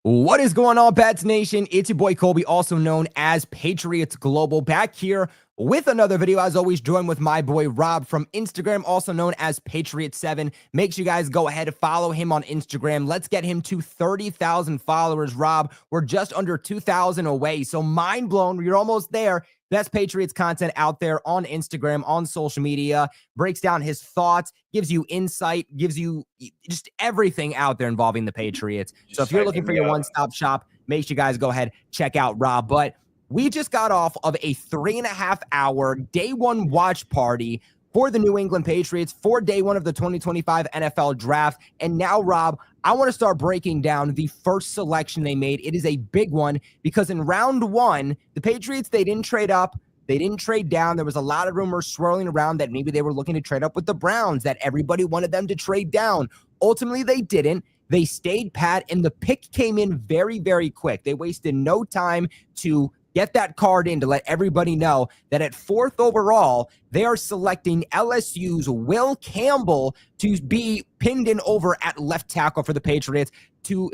What is going on, Pats Nation? It's your boy Colby, also known as Patriots Global, back here with another video. As always, joined with my boy Rob from Instagram, also known as Patriots7. Make sure you guys go ahead and follow him on Instagram. Let's get him to 30,000 followers, Rob. We're just under 2,000 away, so mind blown. You're almost there. Best Patriots content out there on Instagram, on social media, breaks down his thoughts, gives you insight, gives you just everything out there involving the Patriots. So if you're looking for your one-stop shop, make sure you guys go ahead, check out Rob. But we just got off of a 3.5-hour day one watch party for the New England Patriots for day one of the 2025 NFL Draft. And now, Rob, I want to start breaking down the first selection they made. It is a big one because in round one, the Patriots, they didn't trade up. They didn't trade down. There was a lot of rumors swirling around that maybe they were looking to trade up with the Browns, that everybody wanted them to trade down. Ultimately, they didn't. They stayed pat, and the pick came in very, very quick. They wasted no time to get that card in to let everybody know that at 4th overall, they are selecting LSU's Will Campbell to be pinned in over at left tackle for the Patriots to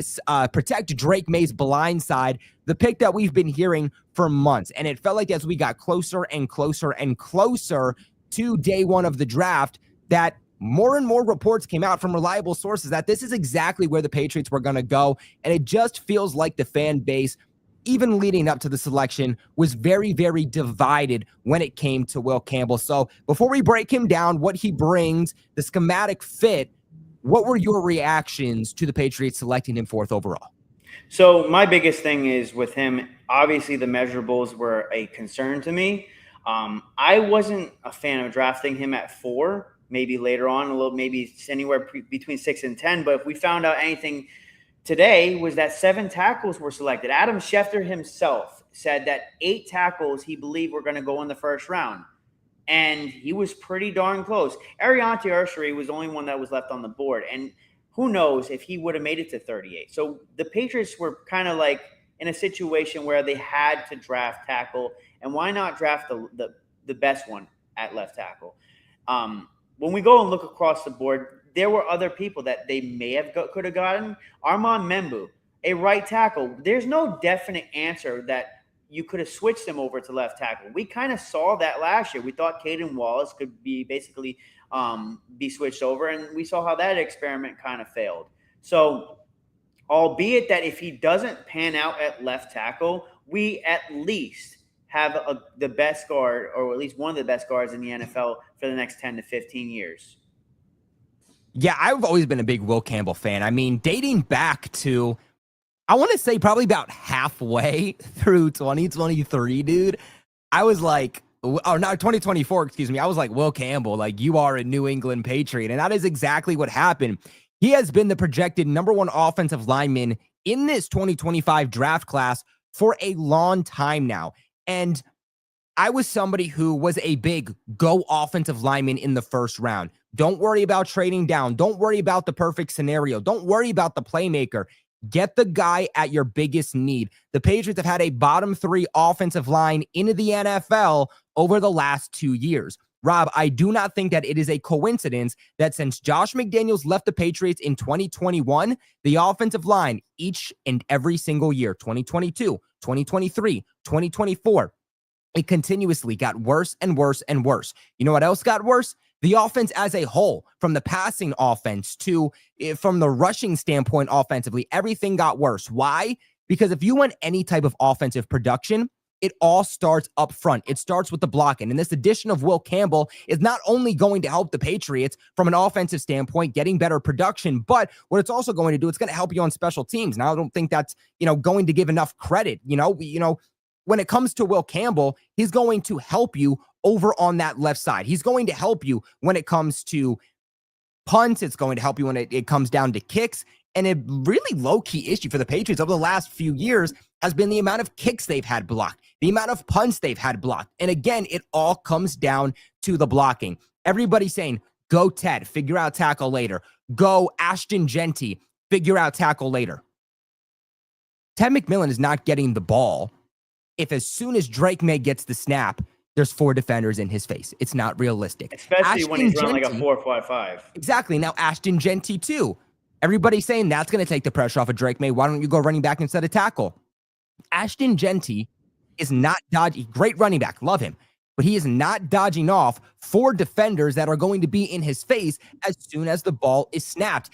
protect Drake Maye's blind side, the pick that we've been hearing for months. And it felt like as we got closer and closer and closer to day one of the draft, that more and more reports came out from reliable sources that this is exactly where the Patriots were going to go. And it just feels like the fan base, even leading up to the selection, was very, very divided when it came to Will Campbell. So before we break him down, what he brings, the schematic fit, what were your reactions to the Patriots selecting him 4th overall? So my biggest thing is with him, obviously the measurables were a concern to me. I wasn't a fan of drafting him at 4, maybe later on, maybe anywhere between 6 and 10. But if we found out anything today, was that 7 tackles were selected. Adam Schefter himself said that 8 tackles he believed were going to go in the first round. And he was pretty darn close. Ariante Urshery was the only one that was left on the board. And who knows if he would have made it to 38. So the Patriots were kind of like in a situation where they had to draft tackle. And why not draft the best one at left tackle? When we go and look across the board, there were other people that they may have could have gotten. Armand Membu, a right tackle. There's no definite answer that you could have switched him over to left tackle. We kind of saw that last year. We thought Caden Wallace could be basically be switched over, and we saw how that experiment kind of failed. So, albeit that if he doesn't pan out at left tackle, we at least have the best guard, or at least one of the best guards in the NFL for the next 10 to 15 years. Yeah, I've always been a big Will Campbell fan. I mean, dating back to, I want to say probably about halfway through 2023, dude, I was like, oh, no, 2024, excuse me. I was like, Will Campbell, like, you are a New England Patriot. And that is exactly what happened. He has been the projected #1 offensive lineman in this 2025 draft class for a long time now. And I was somebody who was a big go offensive lineman in the first round. Don't worry about trading down. Don't worry about the perfect scenario. Don't worry about the playmaker. Get the guy at your biggest need. The Patriots have had a bottom 3 offensive line into the NFL over the last 2 years. Rob, I do not think that it is a coincidence that since Josh McDaniels left the Patriots in 2021, the offensive line each and every single year, 2022, 2023, 2024, it continuously got worse and worse and worse. You know what else got worse? The offense as a whole, from the passing offense to from the rushing standpoint offensively, everything got worse. Why? Because if you want any type of offensive production, it all starts up front. It starts with the blocking. And this addition of Will Campbell is not only going to help the Patriots from an offensive standpoint, getting better production, but what it's also going to do, it's going to help you on special teams. Now, I don't think that's, going to give enough credit. When it comes to Will Campbell, he's going to help you over on that left side. He's going to help you when it comes to punts. It's going to help you when it comes down to kicks. And a really low-key issue for the Patriots over the last few years has been the amount of kicks they've had blocked, the amount of punts they've had blocked. And again, it all comes down to the blocking. Everybody's saying, go Ted, figure out tackle later. Go Ashton Genty, figure out tackle later. Ted McMillan is not getting the ball if as soon as Drake Maye gets the snap, there's 4 defenders in his face. It's not realistic. Especially when he's running like a 4.55. Exactly. Now, Ashton Genty, too. Everybody's saying that's going to take the pressure off of Drake Maye. Why don't you go running back instead of tackle? Ashton Genty is not dodgy. Great running back. Love him. But he is not dodging off 4 defenders that are going to be in his face as soon as the ball is snapped.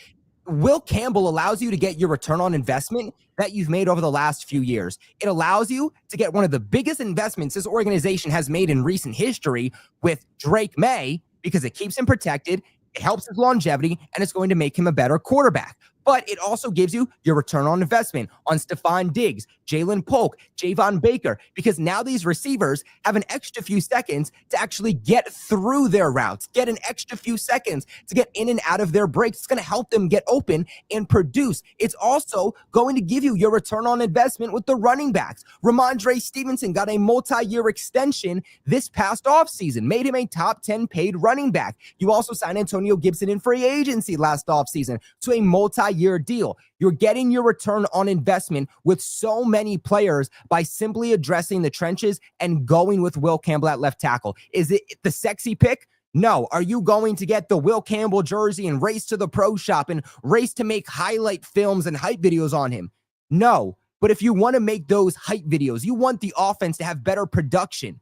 Will Campbell allows you to get your return on investment that you've made over the last few years. It allows you to get one of the biggest investments this organization has made in recent history with Drake Maye because it keeps him protected, it helps his longevity, and it's going to make him a better quarterback. But it also gives you your return on investment on Stephon Diggs, Jalen Polk, Javon Baker, because now these receivers have an extra few seconds to actually get through their routes, get an extra few seconds to get in and out of their breaks. It's going to help them get open and produce. It's also going to give you your return on investment with the running backs. Ramondre Stevenson got a multi-year extension this past offseason, made him a top 10 paid running back. You also signed Antonio Gibson in free agency last offseason to a multi-year deal. You're getting your return on investment with so many players by simply addressing the trenches and going with Will Campbell at left tackle. Is it the sexy pick? No. Are you going to get the Will Campbell jersey and race to the pro shop and race to make highlight films and hype videos on him? No. But if you want to make those hype videos, you want the offense to have better production,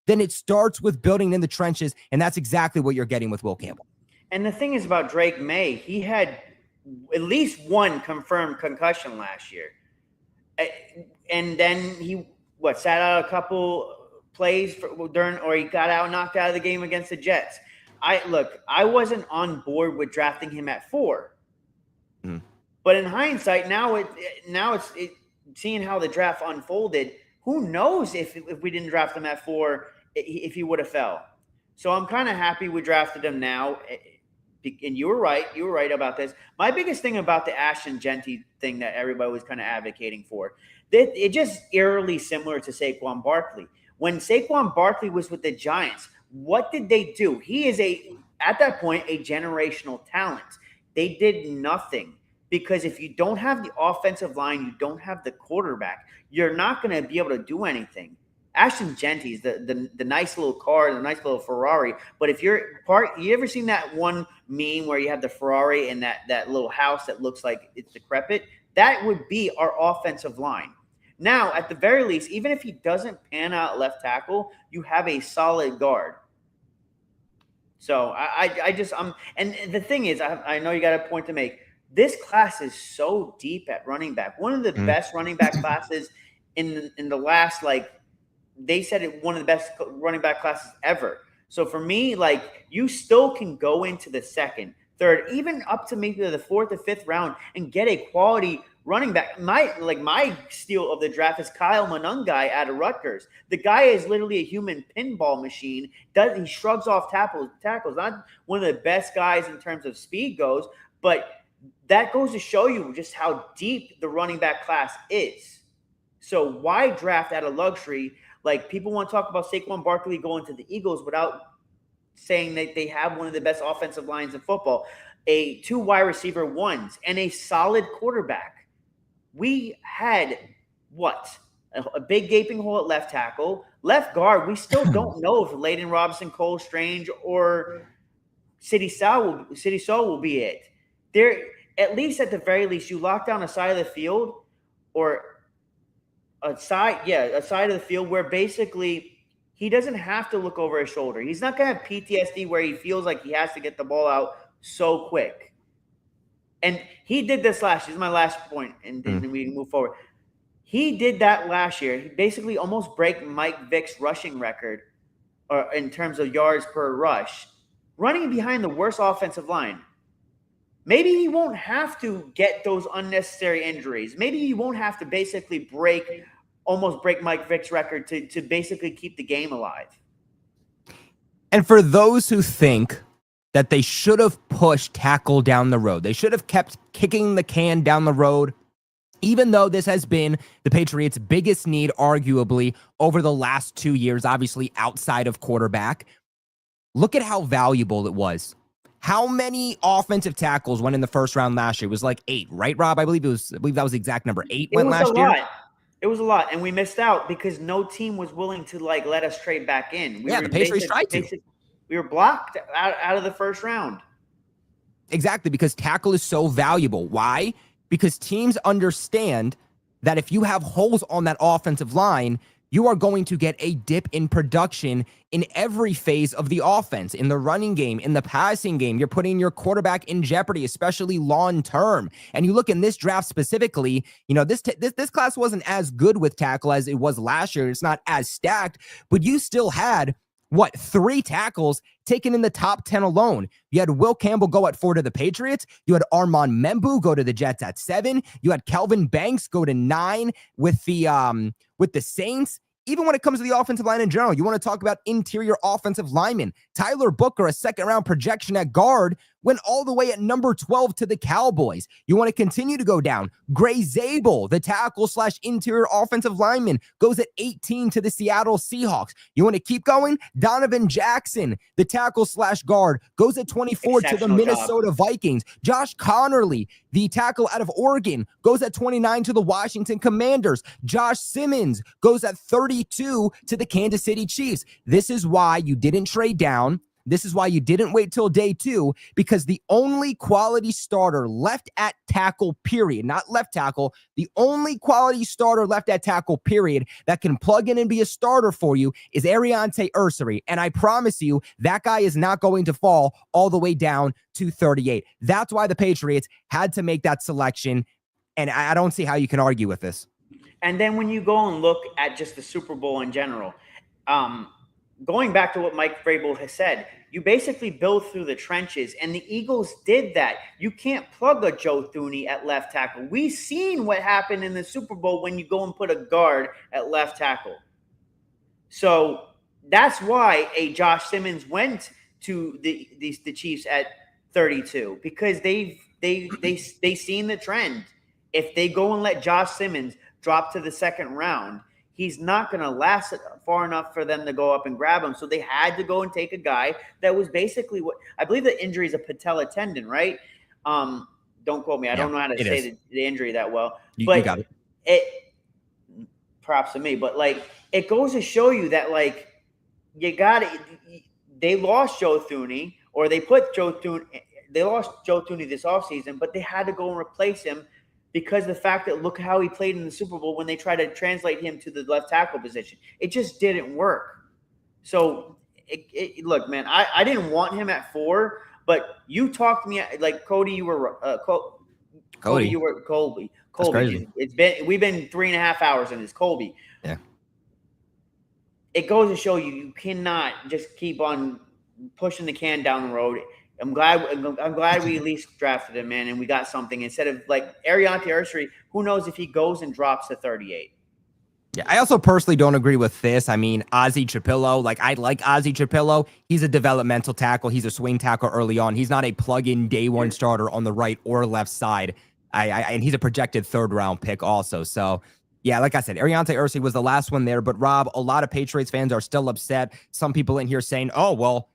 then it starts with building in the trenches, and that's exactly what you're getting with Will Campbell. And the thing is about Drake Maye, he had at least one confirmed concussion last year. And then he, sat out a couple plays or he got knocked out of the game against the Jets. I wasn't on board with drafting him at 4. But in hindsight, now it's seeing how the draft unfolded, who knows if we didn't draft him at 4, if he would have fell. So I'm kind of happy we drafted him now. And you were right about this. My biggest thing about the Ashton Genty thing that everybody was kind of advocating for, it just eerily similar to Saquon Barkley. When Saquon Barkley was with the Giants, what did they do? He is at that point, a generational talent. They did nothing because if you don't have the offensive line, you don't have the quarterback, you're not going to be able to do anything. Ashton Genty is the nice little car, the nice little Ferrari. But if you ever seen that one meme where you have the Ferrari and that little house that looks like it's decrepit? That would be our offensive line. Now, at the very least, even if he doesn't pan out left tackle, you have a solid guard. So and the thing is, I know you got a point to make. This class is so deep at running back. One of the best running back classes in the last, they said it one of the best running back classes ever. So for me, you still can go into the 2nd, 3rd, even up to maybe the 4th or 5th round and get a quality running back. My steal of the draft is Kyle Monangai out of Rutgers. The guy is literally a human pinball machine. He shrugs off tackles. Not one of the best guys in terms of speed goes, but that goes to show you just how deep the running back class is. So why draft at a luxury? People want to talk about Saquon Barkley going to the Eagles without saying that they have one of the best offensive lines in football, 2 wide receiver ones, and a solid quarterback. We had a big gaping hole at left tackle. Left guard, we still don't know if Layden Robinson, Cole Strange, or City Soul will be it. There, at least at the very least, you lock down a side of the field or a side of the field where basically he doesn't have to look over his shoulder. He's not going to have PTSD where he feels like he has to get the ball out so quick. And he did this last year. This is my last point, and then we move forward. He did that last year. He basically almost broke Mike Vick's rushing record in terms of yards per rush, running behind the worst offensive line. Maybe he won't have to get those unnecessary injuries. Maybe he won't have to basically almost break Mike Vick's record to basically keep the game alive. And for those who think that they should have pushed tackle down the road, they should have kept kicking the can down the road, even though this has been the Patriots' biggest need, arguably, over the last 2 years, obviously outside of quarterback. Look at how valuable it was. How many offensive tackles went in the first round last year? It was 8, right, Rob? I believe that was the exact number. 8 went last year. It was a lot, and we missed out because no team was willing to let us trade back in. The Patriots tried to. We were blocked out of the first round. Exactly, because tackle is so valuable. Why? Because teams understand that if you have holes on that offensive line, you are going to get a dip in production in every phase of the offense, in the running game, in the passing game. You're putting your quarterback in jeopardy, especially long term. And you look in this draft specifically, this class wasn't as good with tackle as it was last year. It's not as stacked, but you still had 3 tackles taken in the top 10 alone. You had Will Campbell go at 4 to the Patriots. You had Armand Membu go to the Jets at 7. You had Kelvin Banks go to 9 with the Saints. Even when it comes to the offensive line in general, you want to talk about interior offensive linemen. Tyler Booker, a second-round projection at guard, went all the way at number 12 to the Cowboys. You want to continue to go down. Gray Zabel, the tackle/interior offensive lineman, goes at 18 to the Seattle Seahawks. You want to keep going? Donovan Jackson, the tackle/guard, goes at 24 to the Minnesota Vikings. Josh Connerly, the tackle out of Oregon, goes at 29 to the Washington Commanders. Josh Simmons goes at 32 to the Kansas City Chiefs. This is why you didn't trade down. This is why you didn't wait till day 2, because the only quality starter left at tackle, period, not left tackle, the only quality starter left at tackle, period, that can plug in and be a starter for you is Ariante Ursary. And I promise you, that guy is not going to fall all the way down to 38. That's why the Patriots had to make that selection. And I don't see how you can argue with this. And then when you go and look at just the Super Bowl in general, going back to what Mike Vrabel has said, you basically build through the trenches, and the Eagles did that. You can't plug a Joe Thuney at left tackle. We've seen what happened in the Super Bowl when you go and put a guard at left tackle. So that's why a Josh Simmons went to the Chiefs at 32, because they seen the trend. If they go and let Josh Simmons drop to the second round, he's not going to last far enough for them to go up and grab him. So they had to go and take a guy that was basically what I believe the injury is a patella tendon, right? Don't quote me. I don't know how to say the injury that well. You got it. Props to me. But it goes to show you that you got it. They lost Joe Thuney, or they put Joe Thuney. They lost Joe Thuney this offseason, but they had to go and replace him, because the fact that look how he played in the Super Bowl when they tried to translate him to the left tackle position. It just didn't work. So, look, man, I didn't want him at 4, but you talked to me like Cody. You were Cody. You were Colby. Colby. We've been 3.5 hours in this. Colby. Yeah. It goes to show you cannot just keep on pushing the can down the road. I'm glad we at least drafted him, man, and we got something instead of Ariante Ursary. Who knows if he goes and drops to 38? Yeah, I also personally don't agree with this. I mean, Ozzie Chapillo, I like Ozzie Chapillo. He's a developmental tackle. He's a swing tackle early on. He's not a plug-in day one starter on the right or left side. And he's a projected 3rd-round pick also. So, yeah, like I said, Ariante Ursary was the last one there. But, Rob, a lot of Patriots fans are still upset. Some people in here saying, oh, well,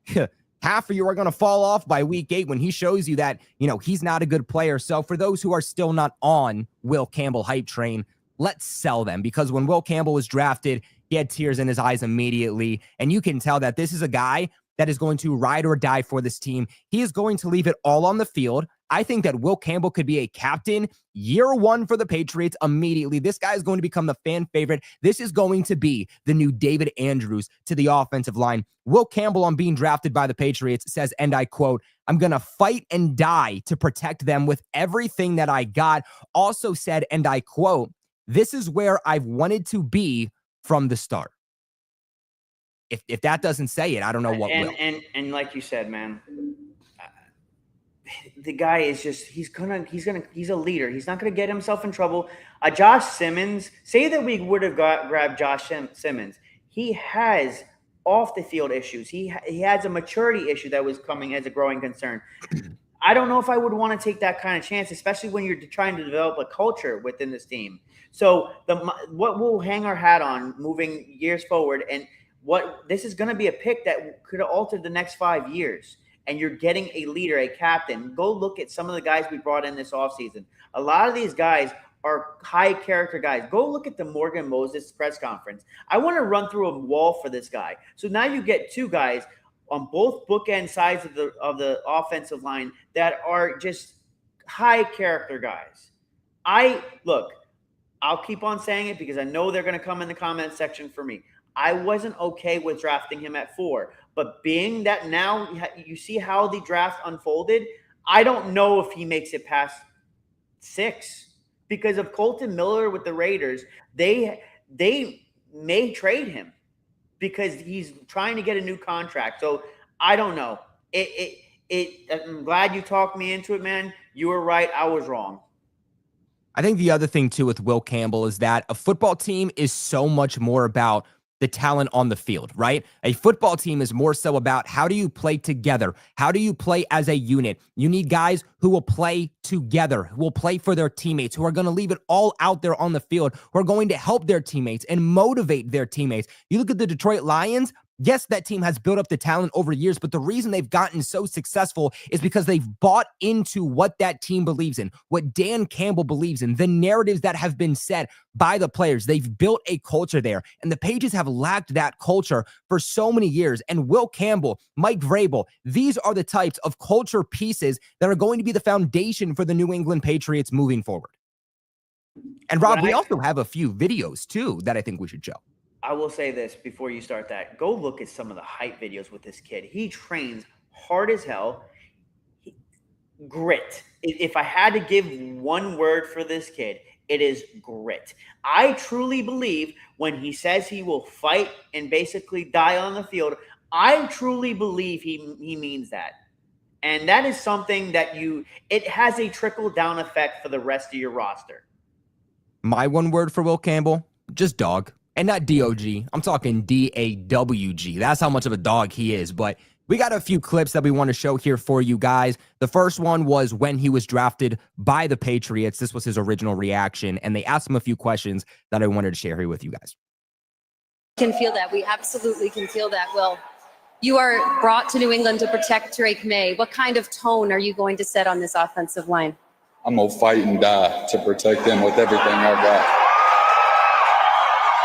half of you are going to fall off by week 8 when he shows you that, he's not a good player. So for those who are still not on Will Campbell hype train, let's sell them, because when Will Campbell was drafted, he had tears in his eyes immediately. And you can tell that this is a guy that is going to ride or die for this team. He is going to leave it all on the field. I think that Will Campbell could be a captain year 1 for the Patriots immediately. This guy is going to become the fan favorite. This is going to be the new David Andrews to the offensive line. Will Campbell, on being drafted by the Patriots, says, and I quote, "I'm going to fight and die to protect them with everything that I got." Also said, and I quote, "This is where I've wanted to be from the start." If that doesn't say it, I don't know what will. And like you said, man, the guy is just he's a leader. He's not gonna get himself in trouble. Josh Simmons, say that we would have grabbed Josh Simmons. He has off the field issues. He has a maturity issue that was coming as a growing concern. I don't know if I would want to take that kind of chance, especially when you're trying to develop a culture within this team. So what we'll hang our hat on moving years forward, and what this is going to be a pick that could have altered the next 5 years. And you're getting a leader, a captain. Go look at some of the guys we brought in this offseason. A lot of these guys are high character guys. Go look at the Morgan Moses press conference. I want to run through a wall for this guy. So now you get 2 guys on both bookend sides of the offensive line that are just high character guys. I'll keep on saying it because I know they're going to come in the comment section for me. I wasn't okay with drafting him at 4, but being that now you see how the draft unfolded, I don't know if he makes it past 6 because of Colton Miller with the Raiders. They may trade him because he's trying to get a new contract. So I don't know. I'm glad you talked me into it, man. You were right. I was wrong. I think the other thing too with Will Campbell is that a football team is so much more about the talent on the field, right? A football team is more so about how do you play together? How do you play as a unit? You need guys who will play together, who will play for their teammates, who are going to leave it all out there on the field, who are going to help their teammates and motivate their teammates. You look at the Detroit Lions. Yes, that team has built up the talent over years, but the reason they've gotten so successful is because they've bought into what that team believes in, what Dan Campbell believes in, the narratives that have been set by the players. They've built a culture there, and the Pages have lacked that culture for so many years. And Will Campbell, Mike Vrabel, these are the types of culture pieces that are going to be the foundation for the New England Patriots moving forward. And Rob, we also have a few videos too that I think we should show. I will say this before you start that. Go look at some of the hype videos with this kid. He trains hard as hell. Grit. If I had to give one word for this kid, it is grit. I truly believe when he says he will fight and basically die on the field, I truly believe he means that. And that is something that it has a trickle-down effect for the rest of your roster. My one word for Will Campbell, just dog. And not D-O-G. I'm talking D-A-W-G. That's how much of a dog he is. But we got a few clips that we want to show here for you guys. The first one was when he was drafted by the Patriots. This was his original reaction. And they asked him a few questions that I wanted to share here with you guys. Can feel that. We absolutely can feel that, Will. You are brought to New England to protect Drake Maye. What kind of tone are you going to set on this offensive line? I'm going to fight and die to protect them with everything I got.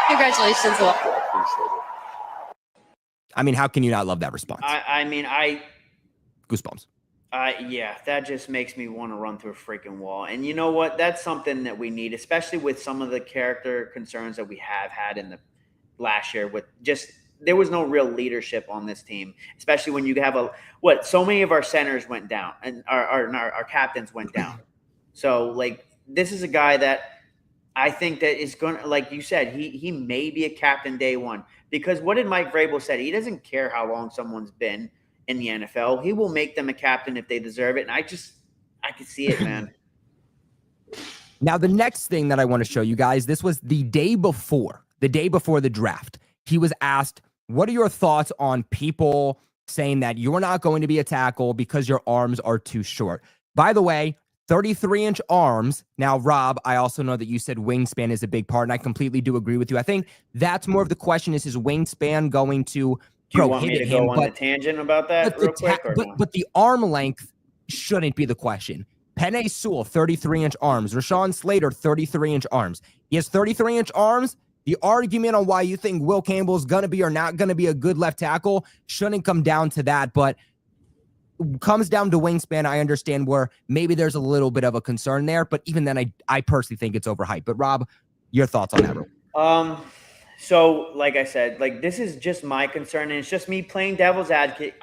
Congratulations, Will. I appreciate it. I mean, how can you not love that response? Goosebumps. Yeah, that just makes me want to run through a freaking wall. And you know what? That's something that we need, especially with some of the character concerns that we have had in the last year with just there was no real leadership on this team, especially when you have so many of our centers went down and our captains went down. So like this is a guy that I think that is going to, like you said, he may be a captain day one because what did Mike Vrabel say? He doesn't care how long someone's been in the NFL. He will make them a captain if they deserve it. And I can see it, man. Now, the next thing that I want to show you guys, this was the day before the draft. He was asked, what are your thoughts on people saying that you're not going to be a tackle because your arms are too short? By the way, 33-inch arms. Now, Rob, I also know that you said wingspan is a big part, and I completely do agree with you. I think that's more of the question is his wingspan going to do you want me to go on the tangent about that real quick? But the arm length shouldn't be the question. Penei Sewell, 33-inch arms. Rashawn Slater, 33-inch arms. He has 33-inch arms. The argument on why you think Will Campbell is going to be or not going to be a good left tackle shouldn't come down to that, but comes down to wingspan. I understand where maybe there's a little bit of a concern there, but even then, I personally think it's overhyped. But Rob, your thoughts on that? So like I said, like this is just my concern, and it's just me playing devil's advocate.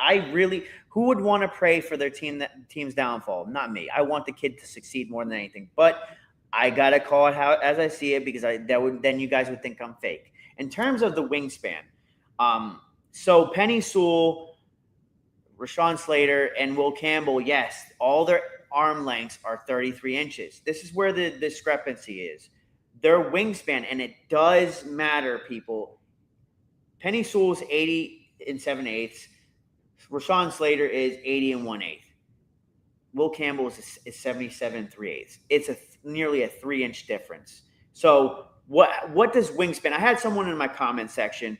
Who would want to pray for their team's downfall? Not me. I want the kid to succeed more than anything, but I gotta call it out as I see it because then you guys would think I'm fake. In terms of the wingspan, so Penei Sewell, Rashawn Slater, and Will Campbell, yes, all their arm lengths are 33 inches. This is where the discrepancy is. Their wingspan, and it does matter, people. Penei Sewell's 80 7/8. Rashawn Slater is 80 1/8. Will Campbell is 77 3/8. It's nearly a 3-inch difference. So what does wingspan? I had someone in my comment section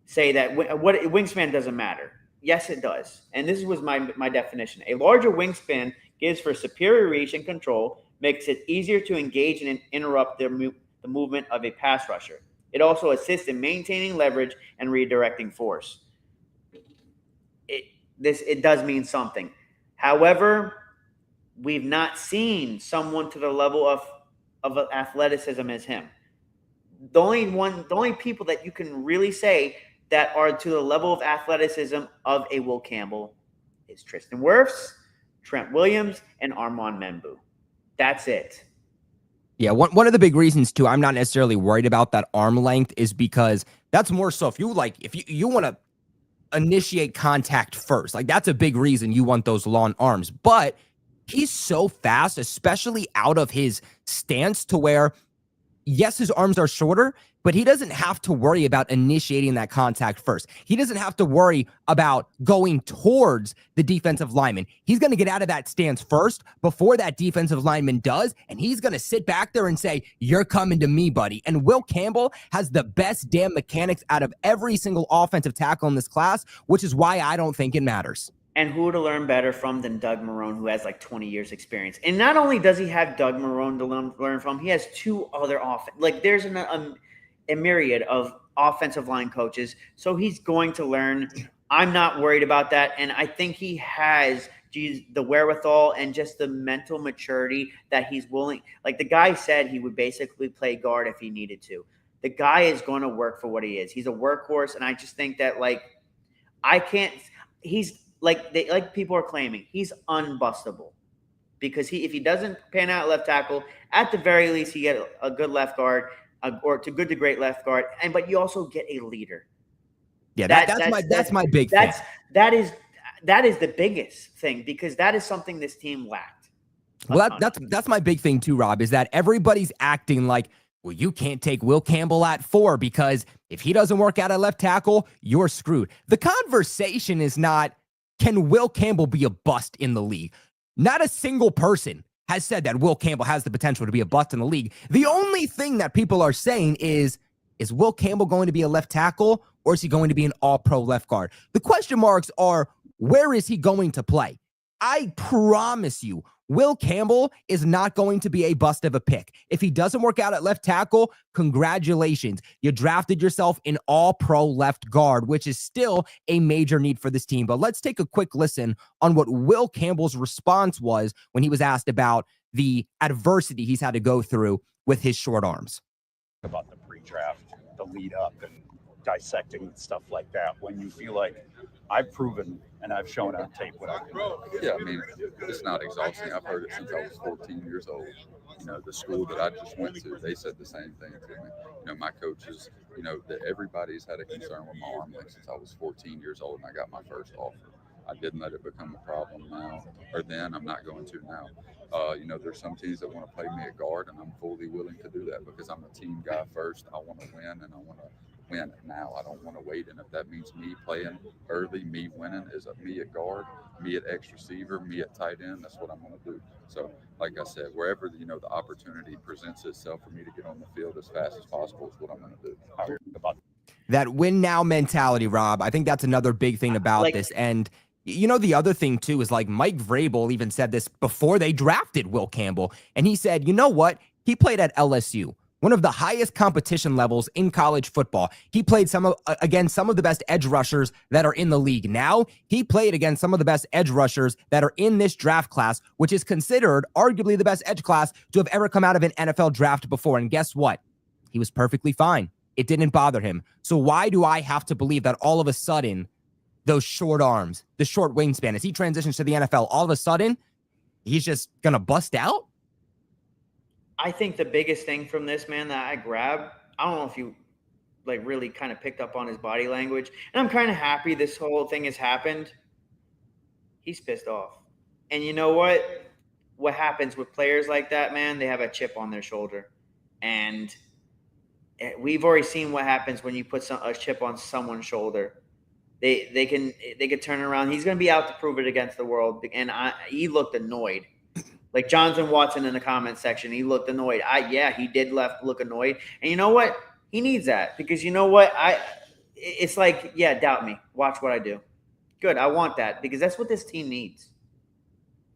say that wingspan doesn't matter. Yes, it does. And this was my definition. A larger wingspan gives for superior reach and control, makes it easier to engage and interrupt the movement of a pass rusher. It also assists in maintaining leverage and redirecting force. it does mean something. However, we've not seen someone to the level of athleticism as him. The only people that you can really say that are to the level of athleticism of a Will Campbell is Tristan Wirfs, Trent Williams, and Armand Membu. That's it. Yeah, one of the big reasons too, I'm not necessarily worried about that arm length is because that's more so if you want to initiate contact first, like that's a big reason you want those long arms. But he's so fast, especially out of his stance, to where yes, his arms are shorter, but he doesn't have to worry about initiating that contact first. He doesn't have to worry about going towards the defensive lineman. He's going to get out of that stance first before that defensive lineman does, and he's going to sit back there and say, "You're coming to me, buddy." And Will Campbell has the best damn mechanics out of every single offensive tackle in this class, which is why I don't think it matters. And who to learn better from than Doug Marrone, who has like 20 years experience. And not only does he have Doug Marrone to learn from, he has two other there's a myriad of offensive line coaches. So he's going to learn. I'm not worried about that. And I think he has the wherewithal and just the mental maturity that he's willing. Like the guy said he would basically play guard if he needed to. The guy is going to work for what he is. He's a workhorse. And I just think that he's like people are claiming, he's unbustable because if he doesn't pan out left tackle, at the very least he get a good left guard or to good to great left guard, but you also get a leader. Yeah, that's my big thing. That is the biggest thing because that is something this team lacked. Well, that's my big thing too, Rob, is that everybody's acting like, well, you can't take Will Campbell at 4 because if he doesn't work out at left tackle, you're screwed. The conversation is not, can Will Campbell be a bust in the league? Not a single person has said that Will Campbell has the potential to be a bust in the league. The only thing that people are saying is Will Campbell going to be a left tackle or is he going to be an all-pro left guard? The question marks are, where is he going to play? I promise you, Will Campbell is not going to be a bust of a pick. If he doesn't work out at left tackle, congratulations. You drafted yourself an all-pro left guard, which is still a major need for this team. But let's take a quick listen on what Will Campbell's response was when he was asked about the adversity he's had to go through with his short arms. About the pre-draft, the lead up, and dissecting stuff like that, when you feel like I've proven and I've shown on tape what I can do. Yeah, I mean, it's not exhausting. I've heard it since I was 14 years old. You know, the school that I just went to, they said the same thing to me. You know, my coaches, you know, that everybody's had a concern with my arm length since I was 14 years old and I got my first offer. I didn't let it become a problem now, or then. I'm not going to now. You know, there's some teams that want to play me at guard, and I'm fully willing to do that because I'm a team guy first. I want to win, and I want to win now. I don't want to wait. And if that means me playing early, me winning, is me at guard, me at X receiver, me at tight end, that's what I'm going to do. So, like I said, wherever, you know, the opportunity presents itself for me to get on the field as fast as possible is what I'm going to do. That win now mentality, Rob, I think that's another big thing about this. And you know, the other thing too is like Mike Vrabel even said this before they drafted Will Campbell. And he said, you know what? He played at LSU, one of the highest competition levels in college football. He played against some of the best edge rushers that are in the league now. He played against some of the best edge rushers that are in this draft class, which is considered arguably the best edge class to have ever come out of an NFL draft before. And guess what? He was perfectly fine. It didn't bother him. So why do I have to believe that all of a sudden those short arms, the short wingspan, as he transitions to the NFL, all of a sudden he's just going to bust out? I think the biggest thing from this, man, that I grabbed, I don't know if you really kind of picked up on his body language, and I'm kind of happy this whole thing has happened. He's pissed off. And you know what? What happens with players like that, man, they have a chip on their shoulder. And we've already seen what happens when you put a chip on someone's shoulder. They can turn around. He's going to be out to prove it against the world. And he looked annoyed. Like Jonathan Watson in the comments section, he looked annoyed. He did look annoyed. And you know what? He needs that because you know what? It's like, yeah, doubt me. Watch what I do. Good. I want that because that's what this team needs.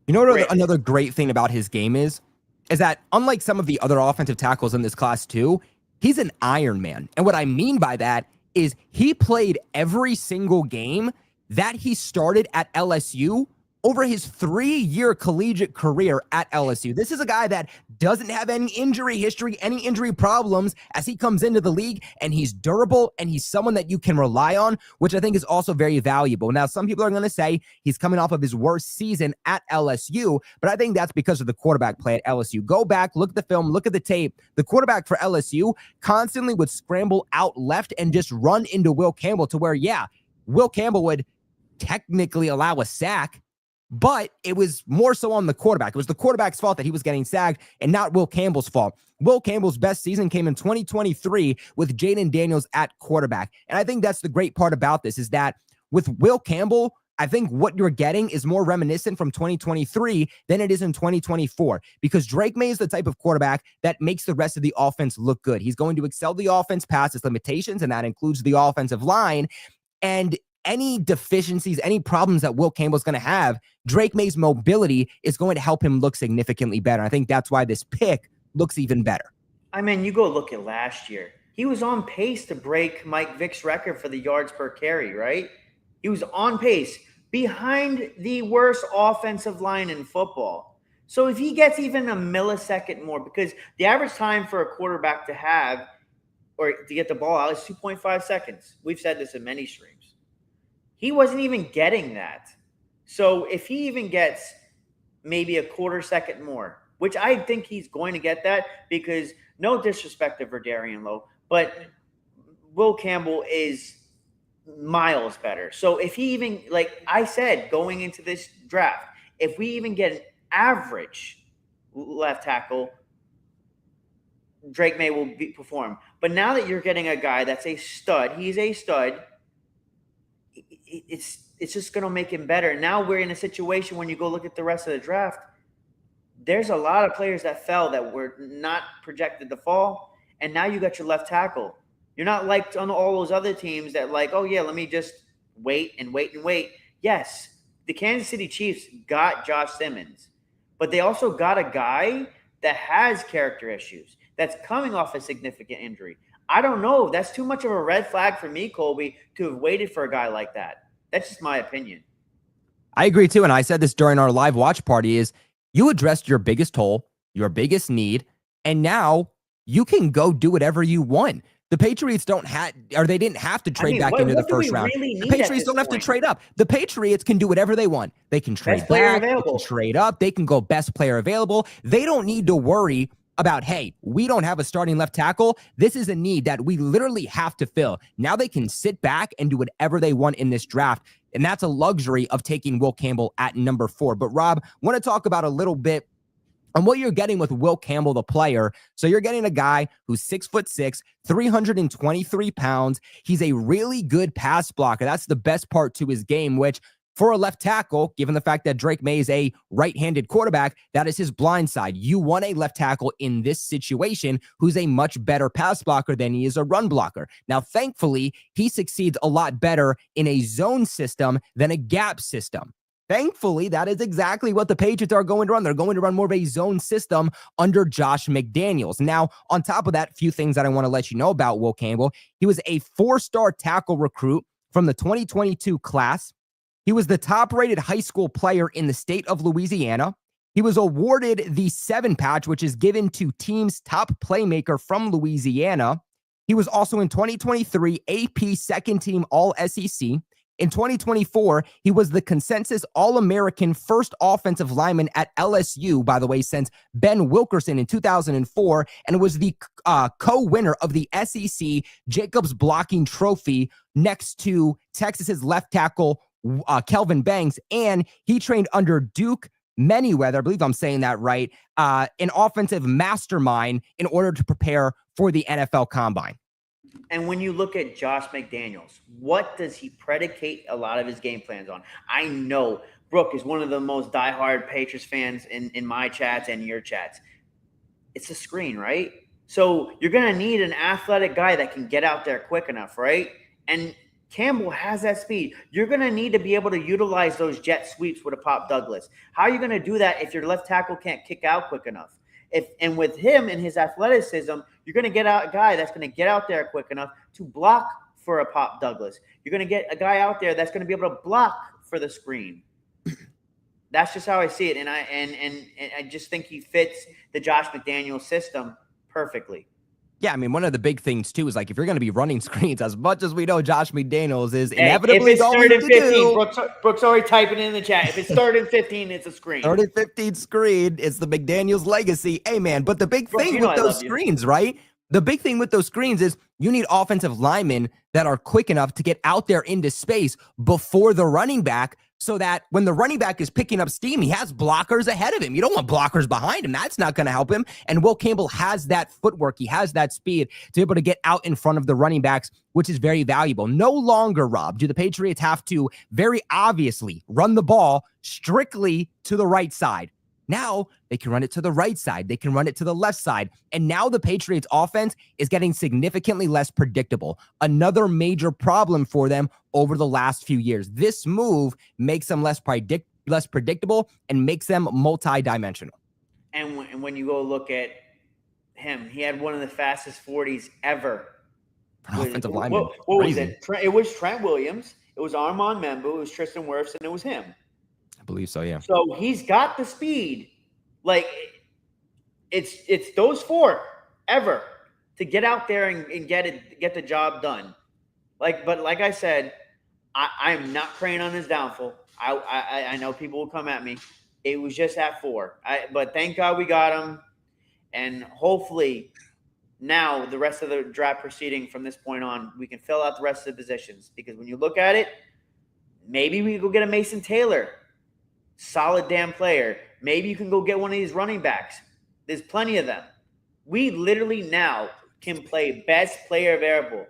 You know what another great thing about his game is that unlike some of the other offensive tackles in this class too, he's an Iron Man. And what I mean by that is he played every single game that he started at LSU over his 3-year collegiate career at LSU. This is a guy that doesn't have any injury history, any injury problems as he comes into the league, and he's durable, and he's someone that you can rely on, which I think is also very valuable. Now, some people are going to say he's coming off of his worst season at LSU, but I think that's because of the quarterback play at LSU. Go back, look at the film, look at the tape. The quarterback for LSU constantly would scramble out left and just run into Will Campbell to where, yeah, Will Campbell would technically allow a sack, but it was more so on the quarterback. It was the quarterback's fault that he was getting sacked and not Will Campbell's fault. Will Campbell's best season came in 2023 with Jaden Daniels at quarterback. And I think that's the great part about this is that with Will Campbell, I think what you're getting is more reminiscent from 2023 than it is in 2024 because Drake Maye is the type of quarterback that makes the rest of the offense look good. He's going to excel the offense past its limitations, and that includes the offensive line. And any deficiencies, any problems that Will Campbell's going to have, Drake Maye's mobility is going to help him look significantly better. I think that's why this pick looks even better. I mean, you go look at last year. He was on pace to break Mike Vick's record for the yards per carry, right? He was on pace behind the worst offensive line in football. So if he gets even a millisecond more, because the average time for a quarterback to have or to get the ball out is 2.5 seconds. We've said this in many streams. He wasn't even getting that. So if he even gets maybe a quarter second more, which I think he's going to get that because no disrespect to Verdarian Lowe, but Will Campbell is miles better. So if he even, like I said, going into this draft, if we even get an average left tackle, Drake Maye will perform. But now that you're getting a guy that's a stud, he's a stud, it's just going to make him better. Now we're in a situation when you go look at the rest of the draft, there's a lot of players that fell that were not projected to fall, and now you got your left tackle. You're not like on all those other teams that like, oh, yeah, let me just wait and wait and wait. Yes, the Kansas City Chiefs got Josh Simmons, but they also got a guy that has character issues, that's coming off a significant injury. I don't know. That's too much of a red flag for me, Colby, to have waited for a guy like that. That's just my opinion. I agree, too. And I said this during our live watch party is you addressed your biggest hole, your biggest need, and now you can go do whatever you want. The Patriots didn't have to trade back into the first round. The Patriots don't have to trade up. The Patriots can do whatever they want. They can trade back, they can trade up, they can go best player available. They don't need to worry about, hey, we don't have a starting left tackle. This is a need that we literally have to fill. Now they can sit back and do whatever they want in this draft. And that's a luxury of taking Will Campbell at number 4. But Rob, I want to talk about a little bit on what you're getting with Will Campbell, the player. So you're getting a guy who's 6'6", 323 pounds. He's a really good pass blocker. That's the best part to his game, which for a left tackle, given the fact that Drake Maye is a right-handed quarterback, that is his blind side. You want a left tackle in this situation who's a much better pass blocker than he is a run blocker. Now, thankfully, he succeeds a lot better in a zone system than a gap system. Thankfully, that is exactly what the Patriots are going to run. They're going to run more of a zone system under Josh McDaniels. Now, on top of that, a few things that I want to let you know about Will Campbell. He was a 4-star tackle recruit from the 2022 class. He was the top-rated high school player in the state of Louisiana. He was awarded the 7 patch, which is given to team's top playmaker from Louisiana. He was also in 2023 AP second team All-SEC. In 2024, he was the consensus All-American first offensive lineman at LSU, by the way, since Ben Wilkerson in 2004, and was the co-winner of the SEC Jacobs Blocking Trophy next to Texas's left tackle Kelvin Banks, and he trained under Duke Manyweather, I believe I'm saying that right, an offensive mastermind in order to prepare for the NFL Combine. And when you look at Josh McDaniels, what does he predicate a lot of his game plans on? I know Brooke is one of the most diehard Patriots fans in my chats and your chats. It's a screen, right? So you're going to need an athletic guy that can get out there quick enough, right? And Campbell has that speed. You're going to need to be able to utilize those jet sweeps with a Pop Douglas. How are you going to do that if your left tackle can't kick out quick enough? And with him and his athleticism, you're going to get out a guy that's going to get out there quick enough to block for a Pop Douglas. You're going to get a guy out there that's going to be able to block for the screen. That's just how I see it, and I just think he fits the Josh McDaniels system perfectly. Yeah, I mean, one of the big things, too, is like if you're going to be running screens, as much as we know Josh McDaniels is inevitably going to do. Brooks already typing it in the chat. If it's 3rd and 15, it's a screen. 3rd and 15 screen. It's the McDaniels legacy. Hey, man, but the big thing with those screens, right? The big thing with those screens is you need offensive linemen that are quick enough to get out there into space before the running back so that when the running back is picking up steam, he has blockers ahead of him. You don't want blockers behind him. That's not going to help him. And Will Campbell has that footwork. He has that speed to be able to get out in front of the running backs, which is very valuable. No longer, Rob, do the Patriots have to very obviously run the ball strictly to the right side. Now they can run it to the right side. They can run it to the left side. And now the Patriots offense is getting significantly less predictable. Another major problem for them over the last few years. This move makes them less predictable and makes them multi-dimensional. And when you go look at him, he had one of the fastest 40s ever. For an offensive lineman. What was it? It was Trent Williams. It was Armand Membu. It was Tristan Wirfs, and it was him. I believe so, yeah. So he's got the speed. Like, it's those four ever to get out there and get the job done. But like I said, I'm not praying on his downfall. I know people will come at me. It was just at 4. But thank God we got him. And hopefully now the rest of the draft proceeding from this point on, we can fill out the rest of the positions. Because when you look at it, maybe we go get a Mason Taylor. Solid damn player. Maybe you can go get one of these running backs. There's plenty of them. We literally now can play best player available.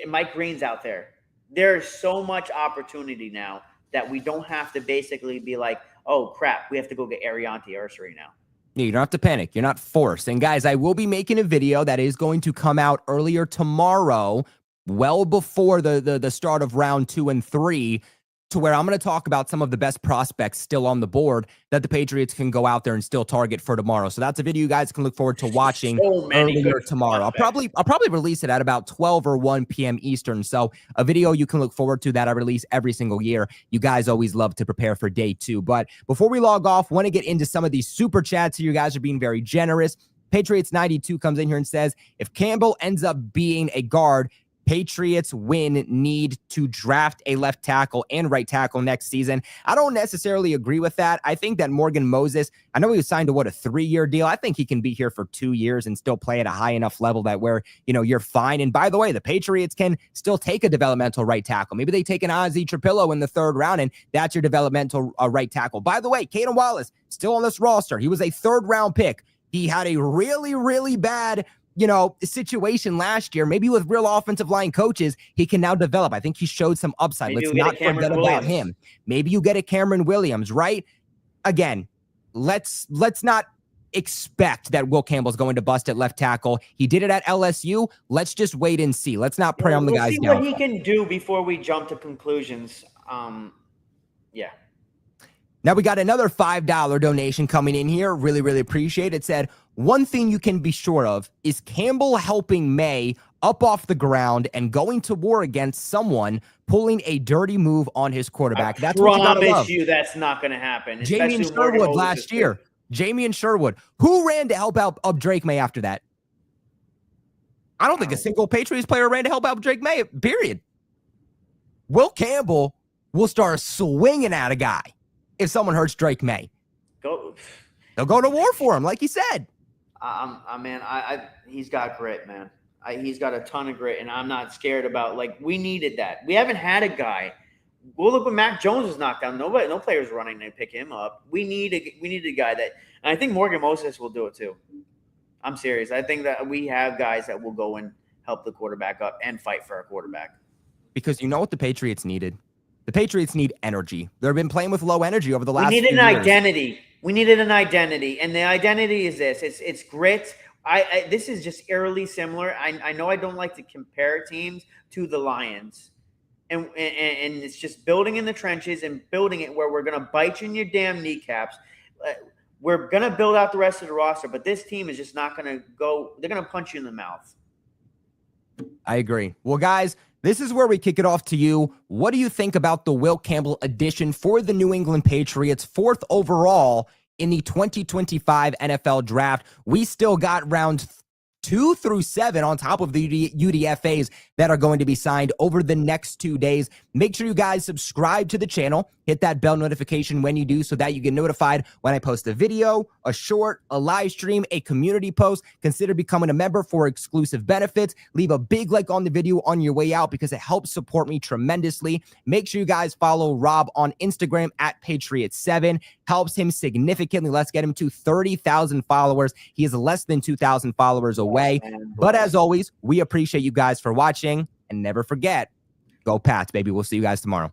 Mike Green's out there. There's so much opportunity now that we don't have to basically be like, oh, crap, we have to go get Ariante Ursary now. Yeah, you don't have to panic. You're not forced. And, guys, I will be making a video that is going to come out earlier tomorrow, well before the start of round 2 and 3, to where I'm going to talk about some of the best prospects still on the board that the Patriots can go out there and still target for tomorrow. So that's a video you guys can look forward to watching earlier tomorrow. I'll probably release it at about 12 or 1 p.m. Eastern. So a video you can look forward to that I release every single year. You guys always love to prepare for day 2. But before we log off, want to get into some of these super chats here. You guys are being very generous. Patriots 92 comes in here and says, if Campbell ends up being a guard, Patriots need to draft a left tackle and right tackle next season. I don't necessarily agree with that. I think that Morgan Moses, I know he was signed to a 3-year deal. I think he can be here for 2 years and still play at a high enough level that where, you're fine. And by the way, the Patriots can still take a developmental right tackle. Maybe they take an Ozzie Trapillo in the 3rd round and that's your developmental right tackle. By the way, Caden Wallace still on this roster. He was a 3rd round pick. He had a really, really bad situation last year. Maybe with real offensive line coaches, he can now develop. I think he showed some upside. Let's not forget about him. Maybe you get a Cameron Williams, right? Again, let's not expect that Will Campbell's going to bust at left tackle. He did it at LSU. Let's just wait and see. Let's not prey on the guy's downfall. See what he can do before we jump to conclusions. Yeah. Now we got another $5 donation coming in here. Really, really appreciate it. It said, one thing you can be sure of is Campbell helping Maye up off the ground and going to war against someone pulling a dirty move on his quarterback. That's what you gotta love. I promise you that's not going to happen. Jamie and Sherwood last year. Jamie and Sherwood. Who ran to help out Drake Maye after that? I don't think a single Patriots player ran to help out Drake Maye, period. Will Campbell will start swinging at a guy if someone hurts Drake Maye. They'll go to war for him, like he said. He's got grit, man. He's got a ton of grit, and I'm not scared about, we needed that. We haven't had a guy. Well, look when Mac Jones was knocked down. No players running to pick him up. We need a guy that, and I think Morgan Moses will do it too. I'm serious. I think that we have guys that will go and help the quarterback up and fight for our quarterback. Because you know what the Patriots needed? The Patriots need energy. They've been playing with low energy over the last few years. We needed an identity, and the identity is this. It's grit. This is just eerily similar. I know I don't like to compare teams to the Lions, and it's just building in the trenches and building it where we're going to bite you in your damn kneecaps. We're going to build out the rest of the roster, but this team is just not going to go. They're going to punch you in the mouth. I agree. Well, guys, this is where we kick it off to you. What do you think about the Will Campbell addition for the New England Patriots, 4th overall in the 2025 NFL Draft? We still got rounds 2 through 7 on top of the UDFAs that are going to be signed over the next 2 days. Make sure you guys subscribe to the channel. Hit that bell notification when you do so that you get notified when I post a video, a short, a live stream, a community post. Consider becoming a member for exclusive benefits. Leave a big like on the video on your way out because it helps support me tremendously. Make sure you guys follow Rob on Instagram at Patriots7. Helps him significantly. Let's get him to 30,000 followers. He is less than 2,000 followers away. But as always, we appreciate you guys for watching. And never forget, go Pats, baby. We'll see you guys tomorrow.